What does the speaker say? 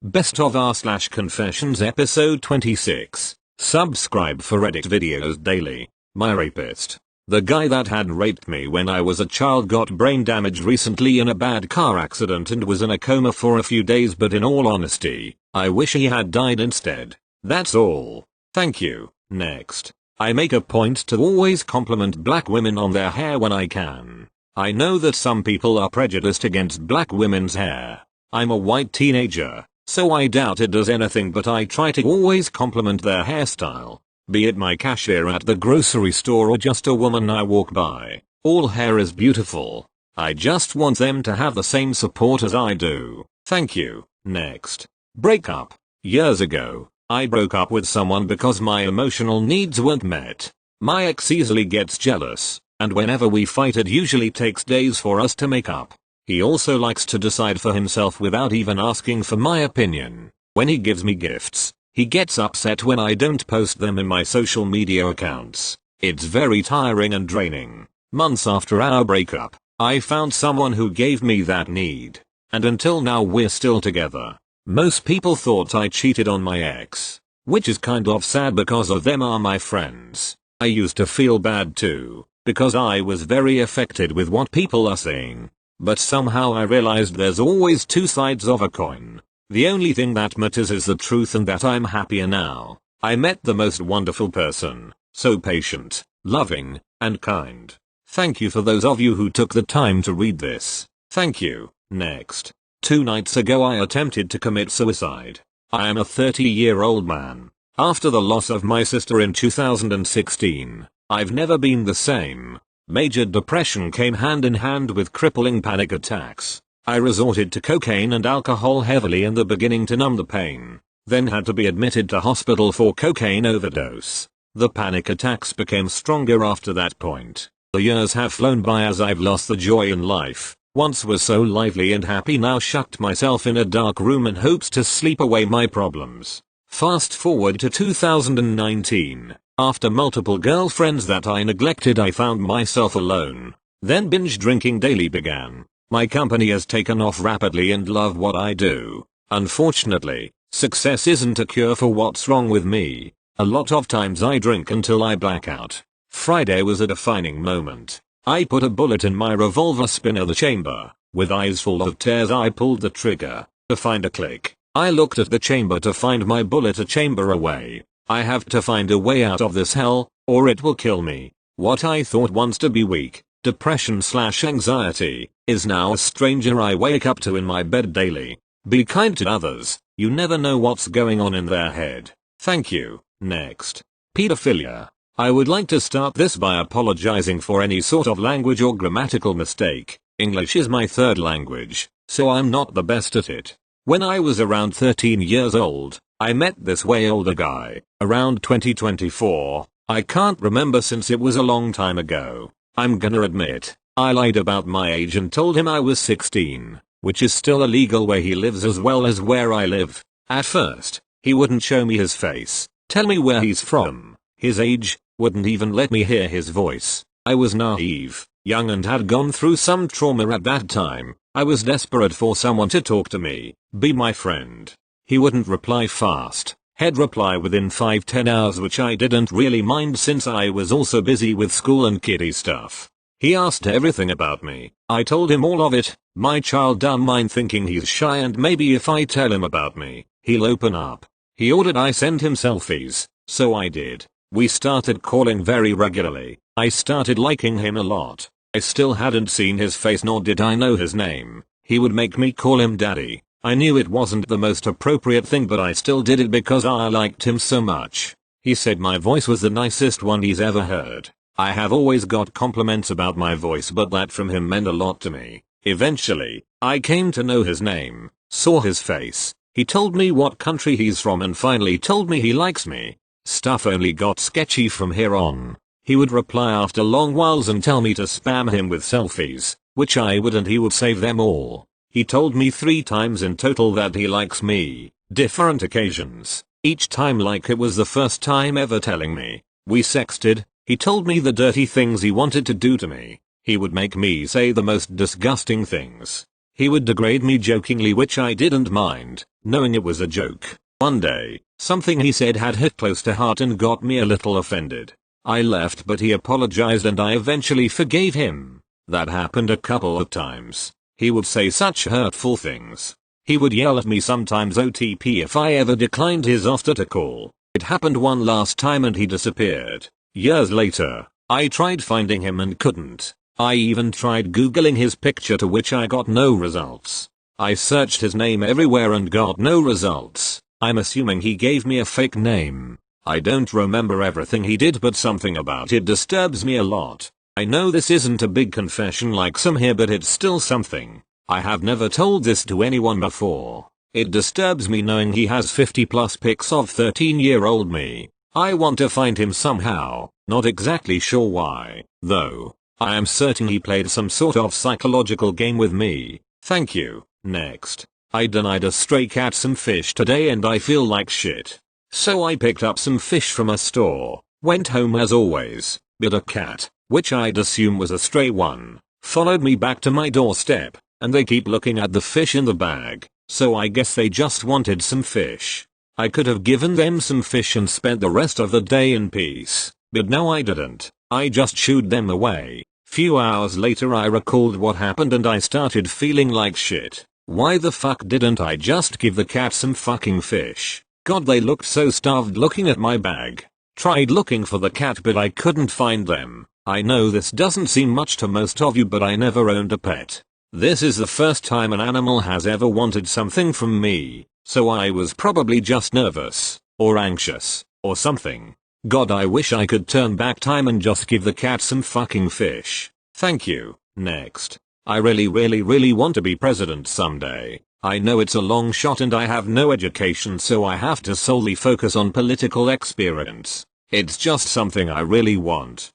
Best of r/confessions episode 26. Subscribe for edit videos daily. My rapist. The guy that had raped me when I was a child got brain damage recently in a bad car accident and was in a coma for a few days, but in all honesty, I wish he had died instead. That's all. Thank you. Next. I make a point to always compliment black women on their hair when I can. I know that some people are prejudiced against black women's hair. I'm a white teenager, so I doubt it does anything, but I try to always compliment their hairstyle. Be it my cashier at the grocery store or just a woman I walk by, all hair is beautiful. I just want them to have the same support as I do. Thank you. Next. Breakup. Years ago, I broke up with someone because my emotional needs weren't met. My ex easily gets jealous, and whenever we fight it usually takes days for us to make up. He also likes to decide for himself without even asking for my opinion. When he gives me gifts, he gets upset when I don't post them in my social media accounts. It's very tiring and draining. Months after our breakup, I found someone who gave me that need. And until now we're still together. Most people thought I cheated on my ex, which is kind of sad because of them are my friends. I used to feel bad too, because I was very affected with what people are saying. But somehow I realized there's always two sides of a coin. The only thing that matters is the truth, and that I'm happier now. I met the most wonderful person, so patient, loving, and kind. Thank you for those of you who took the time to read this. Thank you. Next. 2 nights ago I attempted to commit suicide. I am a 30-year-old man. After the loss of my sister in 2016, I've never been the same. Major depression came hand in hand with crippling panic attacks. I resorted to cocaine and alcohol heavily in the beginning to numb the pain, then had to be admitted to hospital for cocaine overdose. The panic attacks became stronger after that point. The years have flown by as I've lost the joy in life. Once was so lively and happy, now shut myself in a dark room in hopes to sleep away my problems. Fast forward to 2019. After multiple girlfriends that I neglected, I found myself alone. Then binge drinking daily began. My company has taken off rapidly and love what I do. Unfortunately, success isn't a cure for what's wrong with me. A lot of times I drink until I black out. Friday was a defining moment. I put a bullet in my revolver spinner, the chamber. With eyes full of tears I pulled the trigger. To find a click, I looked at the chamber to find my bullet a chamber away. I have to find a way out of this hell, or it will kill me. What I thought once to be weak, depression/anxiety, is now a stranger I wake up to in my bed daily. Be kind to others, you never know what's going on in their head. Thank you. Next. Pedophilia. I would like to start this by apologizing for any sort of language or grammatical mistake. English is my third language, so I'm not the best at it. When I was around 13 years old, I met this way older guy, around 2024, I can't remember since it was a long time ago. I'm gonna admit, I lied about my age and told him I was 16, which is still illegal where he lives as well as where I live. At first, he wouldn't show me his face, tell me where he's from, his age, wouldn't even let me hear his voice. I was naive, young, and had gone through some trauma at that time. I was desperate for someone to talk to me, be my friend. He wouldn't reply fast, he'd reply within 5-10 hours, which I didn't really mind since I was also busy with school and kiddie stuff. He asked everything about me. I told him all of it, my child dumb mind thinking he's shy and maybe if I tell him about me, he'll open up. He ordered I send him selfies, so I did. We started calling very regularly. I started liking him a lot. I still hadn't seen his face nor did I know his name. He would make me call him daddy. I knew it wasn't the most appropriate thing, but I still did it because I liked him so much. He said my voice was the nicest one he's ever heard. I have always got compliments about my voice, but that from him meant a lot to me. Eventually, I came to know his name, saw his face. He told me what country he's from and finally told me he likes me. Stuff only got sketchy from here on. He would reply after long whiles and tell me to spam him with selfies, which I would, and he would save them all. He told me 3 times in total that he likes me, different occasions, each time like it was the first time ever telling me. We sexted, he told me the dirty things he wanted to do to me. He would make me say the most disgusting things. He would degrade me jokingly, which I didn't mind, knowing it was a joke. One day, something he said had hit close to heart and got me a little offended. I left, but he apologized and I eventually forgave him. That happened a couple of times. He would say such hurtful things. He would yell at me sometimes OTP if I ever declined his offer to call. It happened one last time and he disappeared. Years later, I tried finding him and couldn't. I even tried googling his picture, to which I got no results. I searched his name everywhere and got no results. I'm assuming he gave me a fake name. I don't remember everything he did, but something about it disturbs me a lot. I know this isn't a big confession like some here, but it's still something. I have never told this to anyone before. It disturbs me knowing he has 50 plus pics of 13-year-old me. I want to find him somehow, not exactly sure why, though. I am certain he played some sort of psychological game with me. Thank you. Next. I denied a stray cat some fish today and I feel like shit. So I picked up some fish from a store, went home as always, but a cat, which I'd assume was a stray one, followed me back to my doorstep, and they keep looking at the fish in the bag, so I guess they just wanted some fish. I could have given them some fish and spent the rest of the day in peace, but no, I didn't. I just shooed them away. Few hours later I recalled what happened and I started feeling like shit. Why the fuck didn't I just give the cat some fucking fish? God, they looked so starved looking at my bag. Tried looking for the cat but I couldn't find them. I know this doesn't seem much to most of you, but I never owned a pet. This is the first time an animal has ever wanted something from me, so I was probably just nervous, or anxious, or something. God, I wish I could turn back time and just give the cat some fucking fish. Thank you. Next. I really want to be president someday. I know it's a long shot and I have no education, so I have to solely focus on political experience. It's just something I really want.